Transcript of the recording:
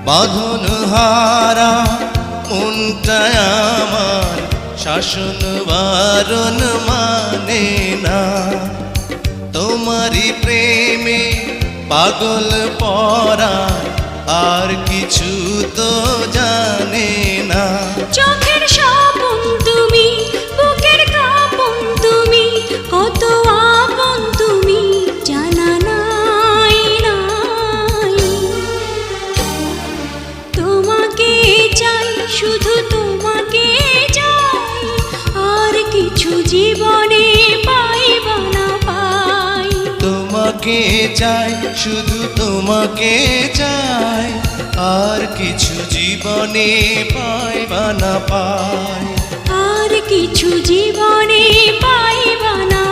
বাঁধন হারা মনটা আমার শাসন বারণ মানে না। তোমারই প্রেমে পাগল পরা আর কিছু তো জানে না। চোখের স্বপন তুমি, বুকের কাঁপন তুমি, কত আপন তুমি জানা নাই নাই। তোমাকে চাই, শুধু তোমাকে চাই, আর কিছু জীবনে পাইবা না পাই। তোমাকে চাই, শুধু তোমাকে চাই, আর কিছু জীবনে পাইবা না পাই। আর কিছু জীবনে পাইবা না